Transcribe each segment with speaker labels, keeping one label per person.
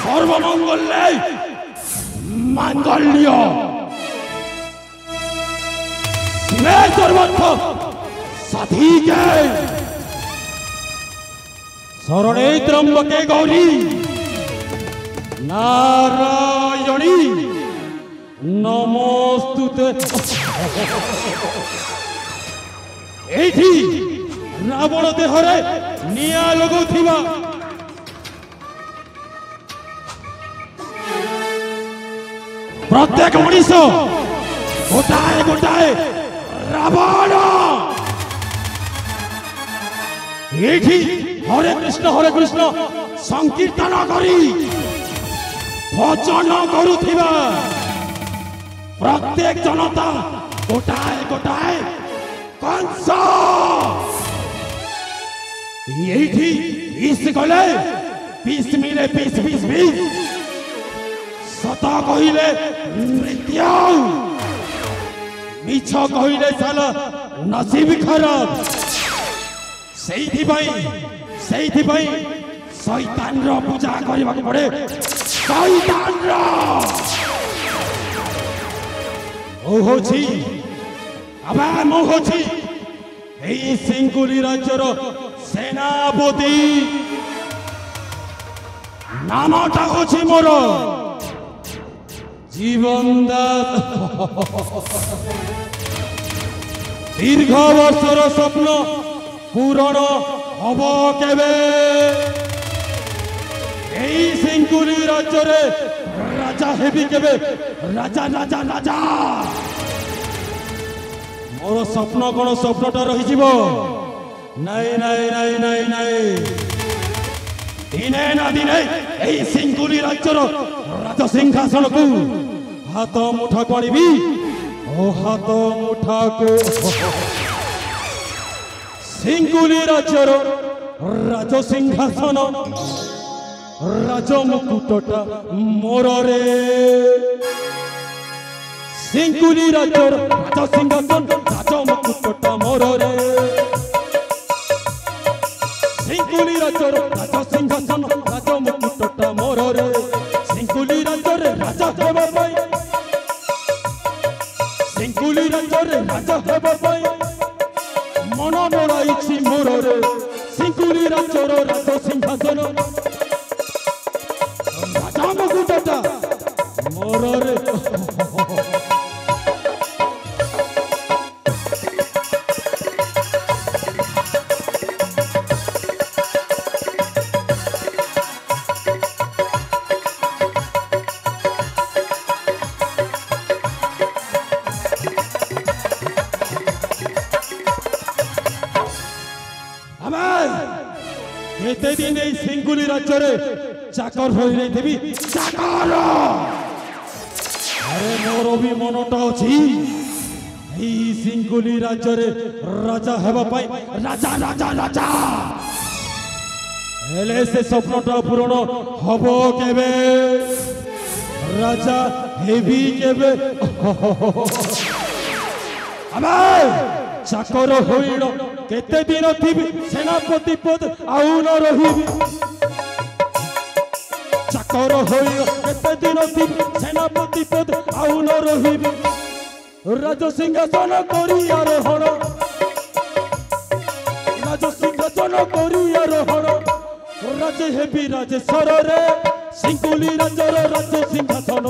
Speaker 1: सर्वमंगले मांगल्य शिवे सर्वर्थ साधिके शरणे त्र्यंबके गौरी नारायणी नमोस्तुते। एठी रावण देहरे निया लगुथिबा प्रत्येक मनीष गोटाए गोटाए रावण एठी हरे कृष्ण संकीर्तन करी भजन करुथिबा प्रत्येक जनता गोटाए गोटाए कंस एठी इस गले पीस मिले पीस पीस पीस सत कहिले मृत्यु मिछ कहिले साल नसीब खराब सेइथिपाई शैतान रो पूजा करबा पड़े शैतान रो ओ होछि अबा मो होछि एई सिंकुली राज्यर सेनापति नामटा होछि मोर जीवन दास। दीर्घ वर्षर स्वप्न पूरण हब केबे एई सिंकुली राज्य रे राजा हेबी केबे राजा राजा राजा मोर स्वप्न कोन स्वप्नटा रही जीवो नहीं नहीं नहीं नहीं नहीं दिने ना दिने एई सिंकुली राज्यर राज सिंहासन को हाथ मुठा कणिबी ओ हाथ मुठा को सिंकुली राज्यर राज सिंहासन राज मुकुटटा मोर रे सिंकुली राज्यर राज सिंहासन राज मुकुटटा मोर रे सिंकुली राज्यर राज सिंहासन राज मुकुटटा मोर रे सिंकुली राज्यर राजा हेबा पाई सिंकुली राज्यर राजा हेबा पाई मन बड़ाई मोर रे सिंकुली राज्यर राज सिंहासन राजा मुकुटटा मोर रे एते दिन ए सिंकुली राज्य रे चाकर होई रही थी चाकर अरे मोर भी मनटा अछि ए सिंकुली राज्य रे राजा हेबा पाई राजा राजा राजा हेले से स्वप्नटा पूर्ण हबो केबे राजा हेबी केबे अबे चाकर होइल केते दिन थिबी सेनापति पद आउ न रहिबी चाकर होइल केते दिन थिबी सेनापति पद आउ न रहिबी राज सिंहासन करी आरोहण राज सिंहासन करी आरोहण राज हेबी राजेश्वर रे सिंकुली राज्यर राज सिंहासन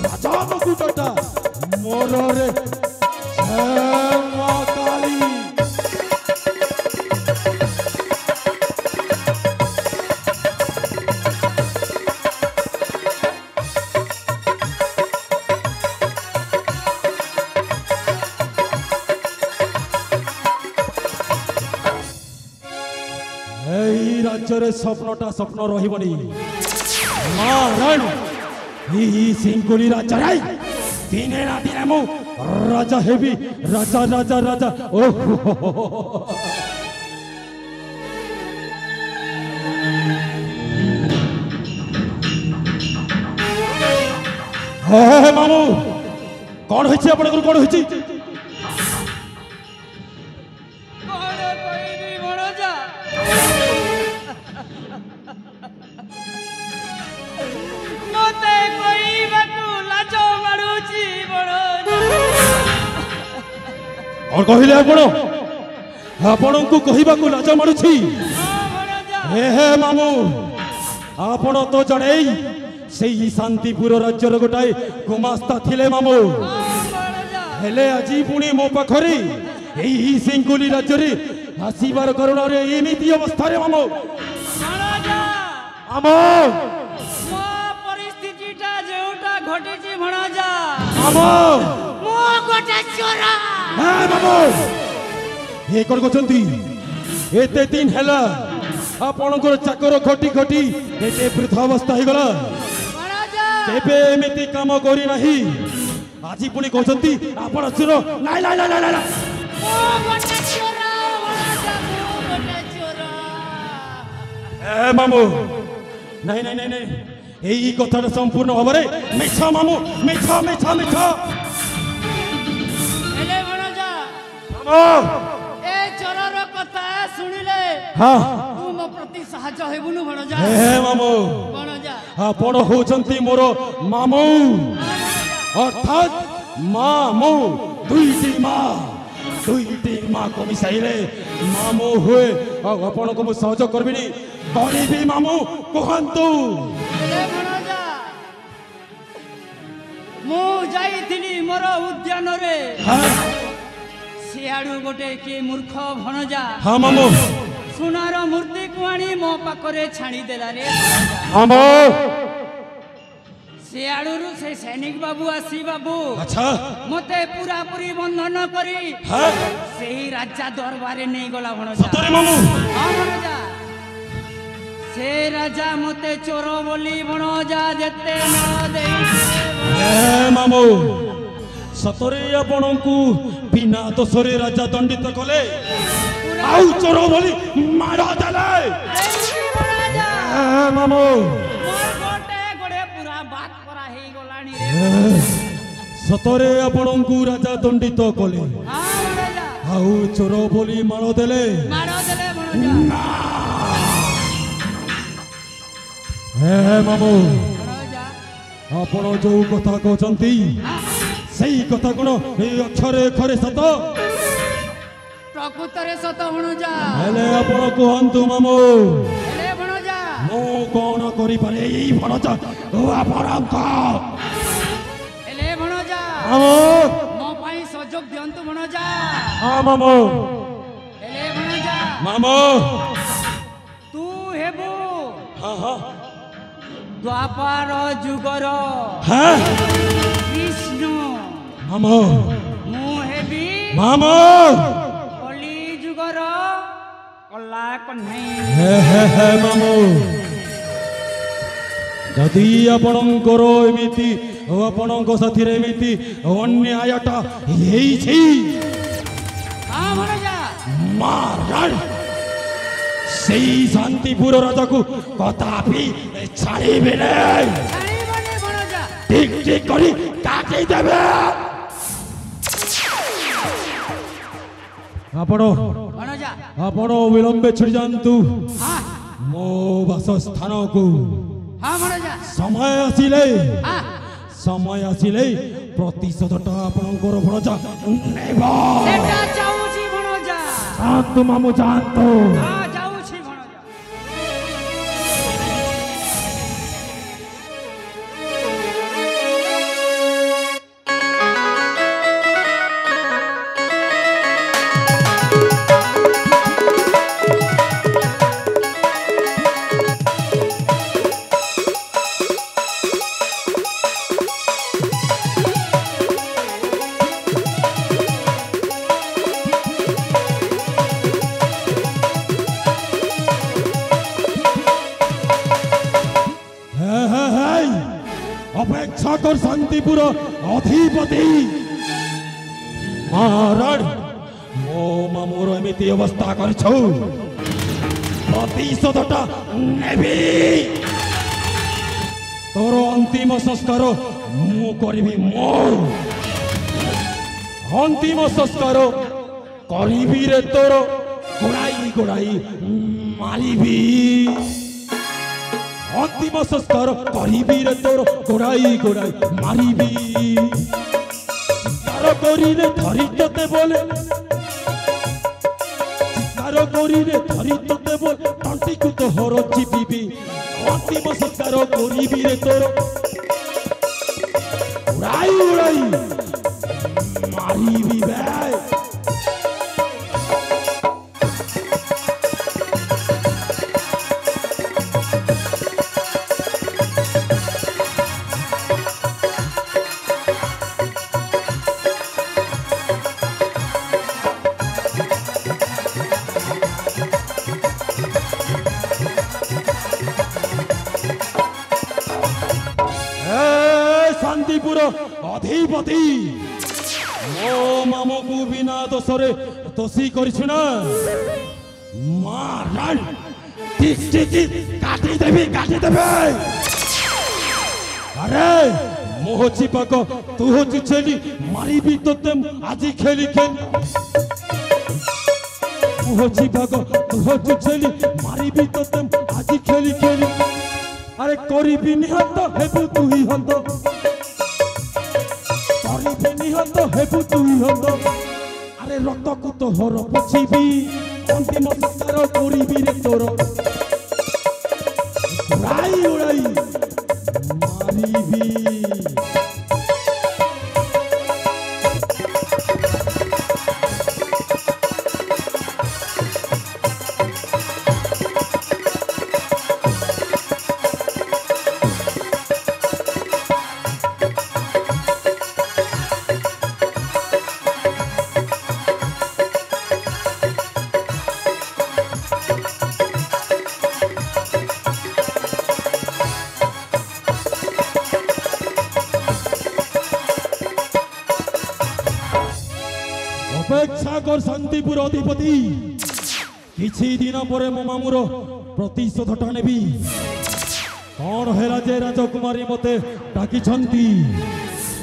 Speaker 1: राजा मुकुटटा मोर रे काली राज्य स्वप्नटा स्वप्न रही नारायण सिंकुली राज्य दिने ना दिने मु राजा हेबी राजा राजा राजा ओह हे मामू कौन है आपन कौन है और कहले आपण को कहबा को लाज मारुछि हे मामू आपण तो जणे सेही शांतिपुर राज्यर गोटाए गुमास्ता थिले मामू हेले आजी पुणी मो पाखरे एही सिंकुली राज्य रे आसीबार करुणा रे एमिति अवस्था रे मामू आमो
Speaker 2: मो परिस्थितिटा जेउटा घटिछि भणाजा
Speaker 1: आमो
Speaker 2: मो गोटा चोरा
Speaker 1: हे मामू हे कोन गचंती एते दिन हैला आपणकर चाकर घटी घटी एते वृद्धावस्था हो गला केबे एमिति काम करी नाही आजी पुणी कहचंती आपण सुनो नाइ नाइ नाइ नाइ
Speaker 2: ओ गोटा चोरा ओ गोटा चोरा
Speaker 1: ए मामू नाइ नाइ नाइ नाइ एई कथाटा संपूर्ण भाबरे मिछा मामू मिछा मिछा मिछा
Speaker 2: एले भणाजा
Speaker 1: मामू
Speaker 2: ए चोरर कथा सुनिले
Speaker 1: हां
Speaker 2: तू मो प्रति सहायता हेबुनु भणाजा
Speaker 1: हे मामू
Speaker 2: भणाजा
Speaker 1: आपण होचंती मोर मामू अर्थात मामू दुईटी माँ को मिसाइले मामू हुए आपण को सहयोग करबिनी करिबी मामू कहंतु
Speaker 2: एले भणाजा मु जाईथिली मोर उद्यान रे सियाडू गोटे के मूर्ख भणजा
Speaker 1: हाँ मामू
Speaker 2: सुनार मूर्ति को आनी मो पाखरे छाणी देला रे
Speaker 1: मामू
Speaker 2: सियाडू से सैनिक बाबू आसी बाबू
Speaker 1: अच्छा
Speaker 2: मते पूरा पूरी बंधन करी
Speaker 1: हाँ
Speaker 2: सेही राजा दरबारे नहीं गला भणजा
Speaker 1: सतरे मामू
Speaker 2: हाँ भणजा से राजा मते चोर बोली भणजा जेते न देई
Speaker 1: हे मामू सतरे आपण को बिना दोषरे राजा दंडित कले आउ चोर बोली मारा देले
Speaker 2: भणजा
Speaker 1: हे मामू
Speaker 2: मोर गोटे गोड़े पूरा बात करा हे गलानी रे
Speaker 1: सतरे आपण को राजा दंडित कले
Speaker 2: हाँ भणजा
Speaker 1: आउ चोर बोली मार देले
Speaker 2: मारो देले भणजा
Speaker 1: हे मामू
Speaker 2: भणजा
Speaker 1: आपण जो कथा कहचंती सही कथा कोन ए अक्षरे अक्षरे सत
Speaker 2: प्रकृतरे सत भणजा
Speaker 1: हेले आपण कहंतु मामू
Speaker 2: हेले भणजा
Speaker 1: मो कोन करि पारे ई भणजा ओ आपण को
Speaker 2: हेले भणजा
Speaker 1: मामू
Speaker 2: मो पाई सहयोग दियंतु भणजा
Speaker 1: हां मामू
Speaker 2: हेले भणजा
Speaker 1: मामू
Speaker 2: तू हेबू
Speaker 1: हां हां
Speaker 2: द्वापर जुगर
Speaker 1: हां
Speaker 2: कृष्ण
Speaker 1: मामू
Speaker 2: मु हेबी
Speaker 1: मामू
Speaker 2: कली जुगर कला कन्हई
Speaker 1: हे मामू जदि आपणकर एमिति आपणक साथी रे एमिति अन्यायटा हेइछि
Speaker 2: हाँ भणजा
Speaker 1: मारण सेई शांतिपुर राजा को कदापि छाड़िबे नहीं
Speaker 2: छाड़ीबने भणजा
Speaker 1: ठीक ठीक करी काटी देबे
Speaker 2: भणजा
Speaker 1: आपण विलंबे छुड़ी जानतु
Speaker 2: हाँ
Speaker 1: मो वासस्थान को
Speaker 2: हाँ भणजा
Speaker 1: समय आसिले
Speaker 2: हाँ
Speaker 1: समय आसिले प्रतिशोधटा आपणकर भणजा नेबो
Speaker 2: सेटा जाऊची भणजा
Speaker 1: जानतु मामू जानतु
Speaker 2: हाँ जाऊची भणजा
Speaker 1: अपेक्षा कर शांतिपुर अधिपति मारण मो मामूर एमिति अवस्था कर प्रतिशोधटा नेबी तोर अंतिम संस्कार मु करिबी मो अंतिम संस्कार करिबी रे तोर गोड़ाई गोड़ाई मारिबी अंतिम संस्कार करिबी रे तोर गोड़ाई गोड़ाई मारिबी तार करिले धरि तते बोले तार करिले धरि तते बोले तंटी को तो हर चिपिबी अंतिम संस्कार करिबी रे तोर गोड़ाई गोड़ाई मारिबी बे शांतिपुर अधिपति मो मामू को बिना दोषरे दोषी करिछु ना मारन टिक टिक काटी देबे अरे मोह चिपक तू होची छेली मारिबी तोते आजी खेली खेल मोह चिपक तू होची छेली मारिबी तोते आजी खेली खेली अरे करिबी निहत हेबु तू ही हंत करिबी निहत हेबु तू ही हंत अरे रक्त को तो हर पछिबी अंतिम संस्कार करिबी रे तोर उड़ाई उड़ाई मारिबी अपेक्षा कर शांतिपुर अधिपति किछि दिन पर मो मामूर प्रतिशोधटा नेबी कौन है जे राजकुमारी मते डाकी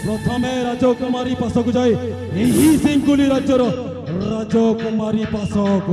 Speaker 1: प्रथमे राजकुमारी पासक जाए यही सिंकुली राज्यर राजकुमारी पासक